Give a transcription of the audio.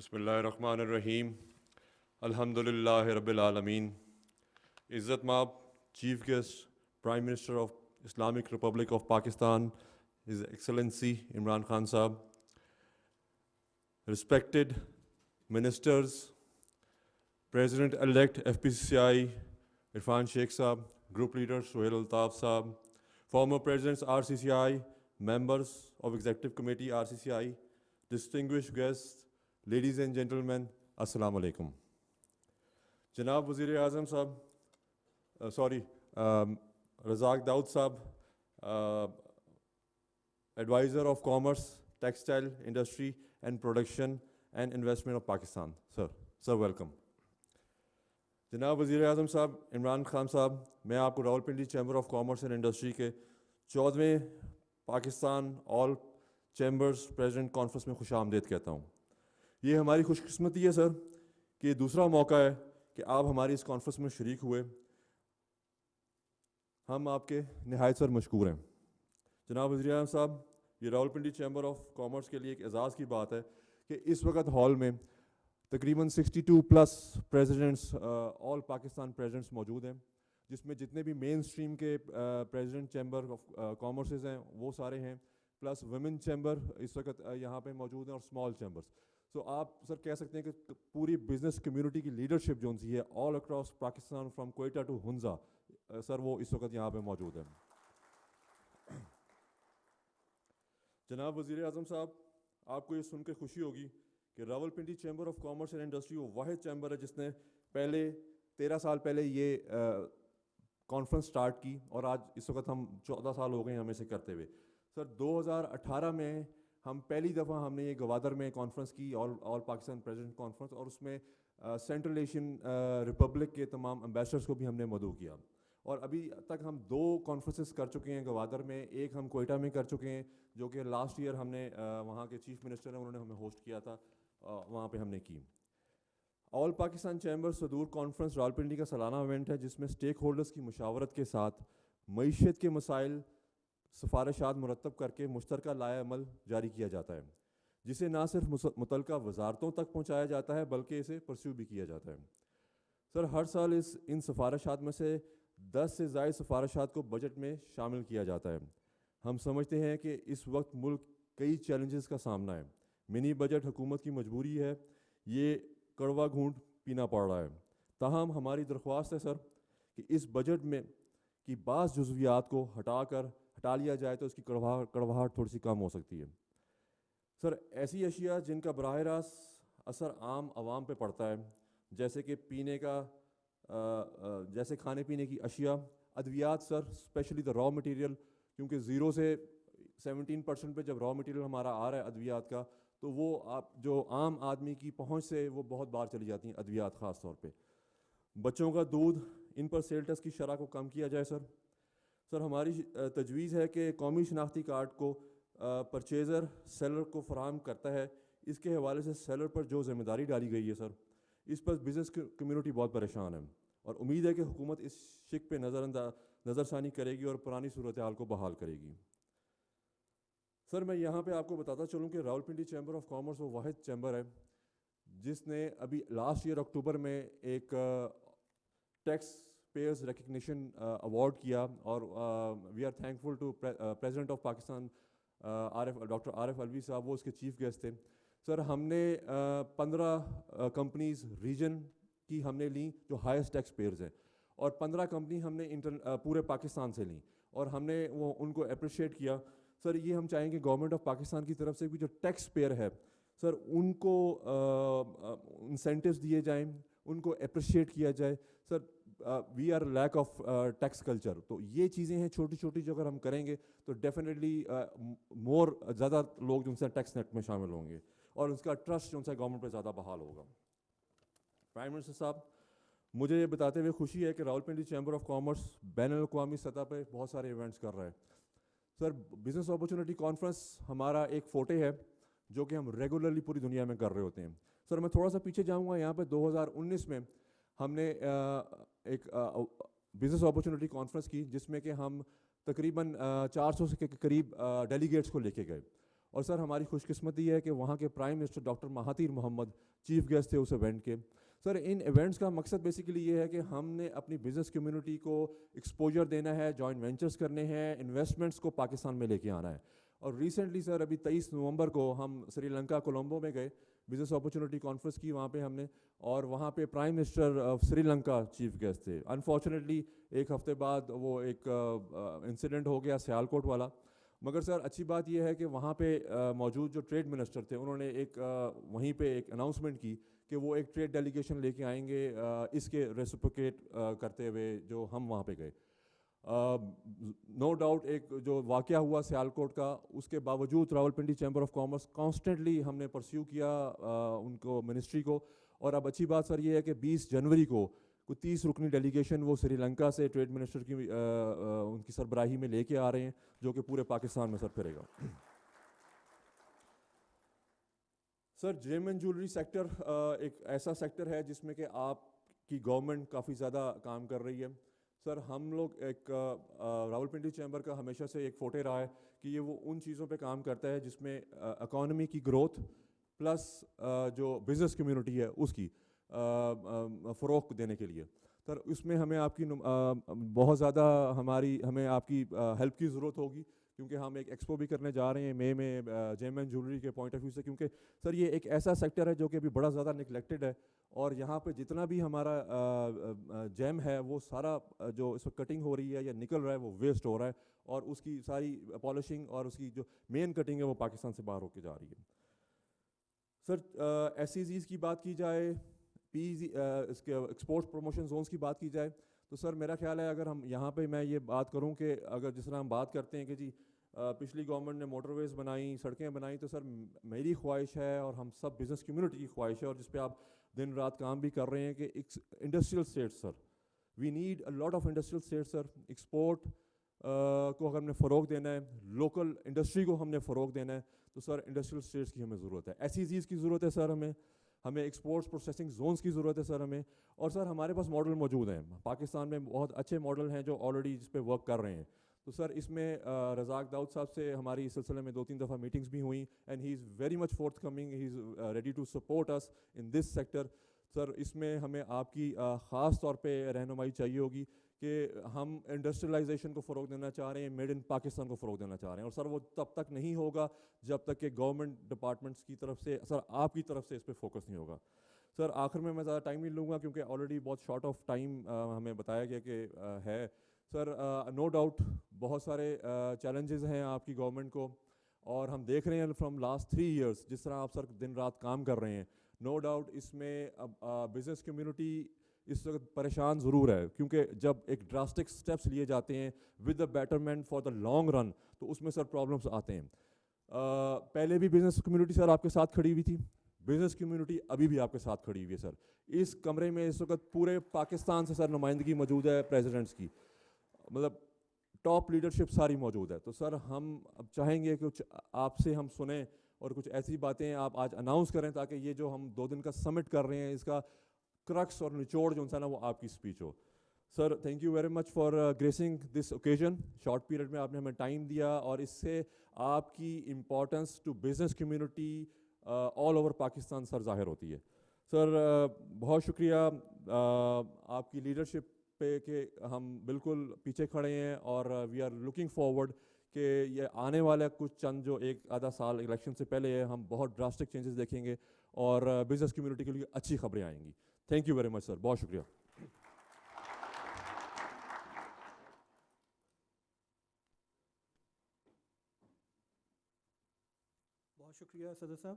بسم اللہ الرحمن الرحیم. الحمدللہ رب العالمین. عزت مآب chief guest prime minister of Islamic republic of Pakistan his excellency Imran Khan صاحب, respected ministers, President elect FPCCI Irfan Sheikh Saab, Group Leader Sohail Altaf Saab, former Presidents RCCI, members of Executive Committee RCCI, distinguished guests, ladies and gentlemen, Assalamu alaikum. Janab Wazir Azam Saab, Razak Daud Saab, Advisor of Commerce, Textile Industry and Production and Investment of Pakistan. Sir, welcome. جناب وزیر اعظم صاحب عمران خان صاحب, میں آپ کو Rawalpindi chamber of commerce and industry کے 14ویں پاکستان آل chambers president conference میں خوش آمدید کہتا ہوں. یہ ہماری خوش قسمتی ہے سر کہ یہ دوسرا موقع ہے کہ آپ ہماری اس کانفرنس میں شریک ہوئے. ہم آپ کے نہایت سر مشکور ہیں. جناب وزیر اعظم صاحب, یہ راولپنڈی چیمبر آف کامرس کے لیے ایک اعزاز کی بات ہے کہ اس وقت ہال میں تقریباً 62 پلس پریزیڈنٹس آل پاکستان پریزیڈنٹس موجود ہیں, جس میں جتنے بھی مین اسٹریم کے پریزیڈنٹ چیمبر آف کامرسز ہیں وہ سارے ہیں, پلس ویمن چیمبر اس وقت یہاں پہ موجود ہیں اور اسمال چیمبرس. سو آپ سر کہہ سکتے ہیں کہ پوری بزنس کمیونٹی کی لیڈرشپ جو سی ہے all across Pakistan from Quetta to Hunza, sir وہ اس وقت یہاں پہ موجود ہے. جناب وزیر اعظم صاحب, آپ کو یہ سن کے خوشی ہوگی کہ Rawalpindi chamber of commerce and industry وہ واحد چیمبر ہے جس نے 13 سال پہلے یہ کانفرنس سٹارٹ کی, اور آج اس وقت ہم 14 سال ہو گئے ہیں ہمیں سے کرتے ہوئے. سر 2018 میں ہم پہلی دفعہ ہم نے یہ گوادر میں کانفرنس کی, آل پاکستان پریزیڈنٹ کانفرنس, اور اس میں سینٹرل ایشین ریپبلک کے تمام امبیسڈرس کو بھی ہم نے مدعو کیا. اور ابھی تک ہم 2 کانفرنسز کر چکے ہیں گوادر میں, ایک ہم کوئٹہ میں کر چکے ہیں جو کہ لاسٹ ایئر ہم نے وہاں کے چیف منسٹر ہیں انہوں نے ہمیں ہوسٹ کیا تھا, وہاں پہ ہم نے کی. آل پاکستان چیمبر صدور کانفرنس راولپنڈی کا سالانہ ایونٹ ہے جس میں اسٹیک ہولڈرز کی مشاورت کے ساتھ معیشت کے مسائل سفارشات مرتب کر کے مشترکہ لائحہ عمل جاری کیا جاتا ہے, جسے نہ صرف متعلقہ وزارتوں تک پہنچایا جاتا ہے بلکہ اسے پرسیو بھی کیا جاتا ہے. سر ہر سال ان سفارشات میں سے 10 سے زائد سفارشات کو بجٹ میں شامل کیا جاتا ہے. ہم سمجھتے ہیں کہ اس وقت ملک کئی چیلنجز کا سامنا ہے. منی بجٹ حکومت کی مجبوری ہے, یہ کڑوا گھونٹ پینا پڑ رہا ہے. تاہم ہماری درخواست ہے سر کہ اس بجٹ میں کی بعض جزویات کو ہٹا لیا جائے تو اس کی کڑواہٹ تھوڑی سی کم ہو سکتی ہے. سر ایسی اشیاء جن کا براہ راست اثر عام عوام پہ پڑتا ہے, جیسے کہ جیسے کھانے پینے کی اشیاء, ادویات سر اسپیشلی دا را مٹیریل, کیونکہ 0 سے 17% پہ جب را مٹیریل ہمارا آ رہا ہے ادویات کا, تو وہ آپ جو عام آدمی کی پہنچ سے وہ بہت بار چلی جاتی ہیں ادویات خاص طور پہ. بچوں کا دودھ, ان پر سیل ٹیکس کی شرح کو کم کیا جائے. سر ہماری تجویز ہے کہ قومی شناختی کارڈ کو پرچیزر سیلر کو فراہم کرتا ہے, اس کے حوالے سے سیلر پر جو ذمہ داری ڈالی گئی ہے سر, اس پر بزنس کمیونٹی بہت پریشان ہے, اور امید ہے کہ حکومت اس شک پہ نظر ثانی کرے گی اور پرانی صورتحال کو بحال کرے گی. سر میں یہاں پہ آپ کو بتاتا چلوں کہ راولپنڈی چیمبر آف کامرس وہ واحد چیمبر ہے جس نے ابھی لاسٹ ایئر اکتوبر میں ایک ٹیکس پیئرز ریکگنیشن ایوارڈ کیا, اور we are thankful to president of Pakistan doctor Arif Alvi sahib, وہ اس کے چیف گیسٹ تھے. سر ہم نے 15 کمپنیز ریجن کی ہم نے لیں جو ہائیسٹ ٹیکس پیئرز ہیں, اور 15 کمپنی ہم نے پورے پاکستان سے لیں, اور ہم نے ان کو اپریشیٹ کیا. سر یہ ہم چاہیں گے گورنمنٹ آف پاکستان کی طرف سے بھی جو ٹیکس پیئر ہے سر ان کو انسینٹیوز دیے جائیں, ان کو اپریشیٹ کیا جائے. Sir we are lack of tax culture, تو یہ چیزیں ہیں چھوٹی چھوٹی جو اگر ہم کریں گے تو ڈیفینیٹلی زیادہ لوگ جو ان سے ٹیکس نیٹ میں شامل ہوں گے, اور اس کا ٹرسٹ جو ان سے گورنمنٹ پہ زیادہ بحال ہوگا. پرائم منسٹر صاحب, مجھے یہ بتاتے ہوئے خوشی ہے کہ راولپنڈی چیمبر آف کامرس بین الاقوامی سطح پہ بہت سارے ایونٹس کر رہا ہے. سر بزنس اپرچونٹی کانفرنس ہمارا ایک فوٹے ہے جو کہ ہم ریگولرلی پوری دنیا میں کر رہے ہوتے ہیں. سر میں تھوڑا سا پیچھے جاؤں گا, یہاں پہ 2019 میں ہم نے ایک بزنس اپرچونٹی کانفرنس کی جس میں کہ ہم تقریباً 400 کے قریب ڈیلیگیٹس کو لے کے گئے, اور سر ہماری خوش قسمتی ہے کہ وہاں کے prime minister doctor Mahathir Mohamad chief guest تھے اس ایونٹ کے. سر ان ایونٹس کا مقصد بیسیکلی یہ ہے کہ ہم نے اپنی بزنس کمیونٹی کو ایکسپوجر دینا ہے, جوائنٹ وینچرس کرنے ہیں, انویسٹمنٹس کو پاکستان میں لے کے آنا ہے. اور ریسنٹلی سر ابھی 23 نومبر کو ہم سری لنکا کولمبو میں گئے, بزنس اپرچونیٹی کانفرنس کی وہاں پہ ہم نے, اور وہاں پہ prime minister of Sri Lanka chief guest تھے. انفارچونیٹلی ایک ہفتے بعد وہ ایک انسیڈنٹ ہو گیا سیالکوٹ والا. مگر سر اچھی بات یہ ہے کہ وہاں پہ موجود جو ٹریڈ منسٹر تھے انہوں نے ایک وہیں پہ ایک اناؤنسمنٹ کی کہ وہ ایک ٹریڈ ڈیلیگیشن لے کے آئیں گے اس کے ریسپروکیٹ کرتے ہوئے جو ہم وہاں پہ گئے. نو ڈاؤٹ ایک جو واقعہ ہوا سیالکوٹ کا, اس کے باوجود Rawalpindi chamber of commerce constantly ہم نے پرسیو کیا ان کو منسٹری کو. اور اب اچھی بات سر یہ ہے کہ 20 جنوری کو 30 رکنی ڈیلیگیشن وہ سری لنکا سے ٹریڈ منسٹر کی ان کی سربراہی میں لے کے آ رہے ہیں, جو کہ پورے پاکستان میں سر پھرے گا. سر جیم اینڈ جولری سیکٹر ایک ایسا سیکٹر ہے جس میں کہ آپ کی گورنمنٹ کافی زیادہ کام کر رہی ہے. سر ہم لوگ ایک راولپنڈی چیمبر کا ہمیشہ سے ایک فوٹے رہا ہے کہ یہ وہ ان چیزوں پہ کام کرتا ہے جس میں اکانومی کی گروتھ پلس جو بزنس کمیونٹی ہے اس کی فروغ دینے کے لیے. سر اس میں ہمیں آپ کی بہت زیادہ ہمیں آپ کی ہیلپ کی ضرورت ہوگی, کیونکہ ہم ایک ایکسپو بھی کرنے جا رہے ہیں مئی میں جیم اینڈ جولری کے پوائنٹ آف ویو سے, کیونکہ سر یہ ایک ایسا سیکٹر ہے جو کہ ابھی بڑا زیادہ نگلیکٹڈ ہے, اور یہاں پہ جتنا بھی ہمارا جیم ہے وہ سارا جو اس وقت کٹنگ ہو رہی ہے یا نکل رہا ہے وہ ویسٹ ہو رہا ہے, اور اس کی ساری پالشنگ اور اس کی جو مین کٹنگ ہے وہ پاکستان سے باہر ہو کے جا رہی ہے. سر ایس ای زیز کی بات کی جائے, اس کے ایکسپورٹ پروموشن زونس کی بات کی جائے, تو سر میرا خیال ہے اگر ہم یہاں پہ میں یہ بات کروں کہ اگر جس طرح ہم بات کرتے ہیں کہ جی پچھلی گورنمنٹ نے موٹر ویز بنائیں, سڑکیں بنائیں, تو سر میری خواہش ہے اور ہم سب بزنس کمیونٹی کی خواہش ہے, اور جس پہ آپ دن رات کام بھی کر رہے ہیں, کہ industrial estate sir, we need a lot of industrial estate sir. Export کو اگر ہم نے فروغ دینا ہے, لوکل انڈسٹری کو ہم نے فروغ دینا ہے, تو سر انڈسٹریل اسٹیٹس کی ہمیں ضرورت ہے, ایس ای زیز کی ضرورت ہے سر, ہمیں ایکسپورٹس پروسیسنگ زونس کی ضرورت ہے سر ہمیں. اور سر ہمارے پاس ماڈل موجود ہیں پاکستان میں, بہت اچھے ماڈل ہیں جو آلریڈی جس پہ ورک کر رہے ہیں. تو سر اس میں رزاق داؤد صاحب سے ہماری اس سلسلے میں 2-3 دفعہ میٹنگس بھی ہوئیں, and he is very much forth coming, he is ready to support us in this sector. Sir اس میں ہمیں آپ کی خاص طور پہ رہنمائی چاہیے ہوگی کہ ہم انڈسٹریلائزیشن کو فروغ دینا چاہ رہے ہیں, میڈ ان پاکستان کو فروغ دینا چاہ رہے ہیں, اور سر وہ تب تک نہیں ہوگا جب تک کہ گورنمنٹ ڈپارٹمنٹس کی طرف سے, سر آپ کی طرف سے اس پہ فوکس نہیں ہوگا. سر آخر میں زیادہ ٹائم نہیں لوں گا کیونکہ آلریڈی بہت شارٹ آف ٹائم ہمیں بتایا گیا کہ ہے. سر نو ڈاؤٹ بہت سارے چیلنجز ہیں آپ کی گورنمنٹ کو, اور ہم دیکھ رہے ہیں فرام لاسٹ 3 ایئرس جس طرح آپ سر دن رات کام کر رہے ہیں. نو ڈاؤٹ اس میں بزنس کمیونٹی اس وقت پریشان ضرور ہے, کیونکہ جب ایک ڈراسٹک اسٹیپس لیے جاتے ہیں with the betterment for the long run, تو اس میں سر پرابلمس آتے ہیں. پہلے بھی بزنس کمیونٹی سر آپ کے ساتھ کھڑی ہوئی تھی, بزنس کمیونٹی ابھی بھی آپ کے ساتھ کھڑی ہوئی ہے سر. اس کمرے میں اس وقت پورے پاکستان سے سر نمائندگی موجود ہے پریزیڈنٹس کی, مطلب ٹاپ لیڈرشپ ساری موجود ہے. تو سر ہم اب چاہیں گے کہ کچھ آپ سے ہم سنیں اور کچھ ایسی باتیں آپ آج اناؤنس کریں تاکہ یہ جو ہم 2 دن کا سمٹ کر رہے ہیں اس کا کرکس اور نچوڑ جو انسان ہے وہ آپ کی speech who. Sir thank you very much for greasing this occasion. Short period میں آپ نے ہمیں ٹائم دیا, اور اس سے آپ کی importance to business community all over Pakistan سر ظاہر ہوتی ہے. سر بہت شکریہ آپ کی لیڈرشپ پہ کہ ہم بالکل پیچھے کھڑے ہیں, اور وی آر لکنگ فارورڈ کہ یہ آنے والا کچھ چند جو 1-آدھا سال الیکشن سے پہلے ہے, ہم بہت ڈراسٹک چینجز دیکھیں گے اور بزنس کمیونٹی کے لیے اچھی خبریں آئیں گی. تھینک یو ویری مچ سر, بہت شکریہ. بہت شکریہ صدر صاحب.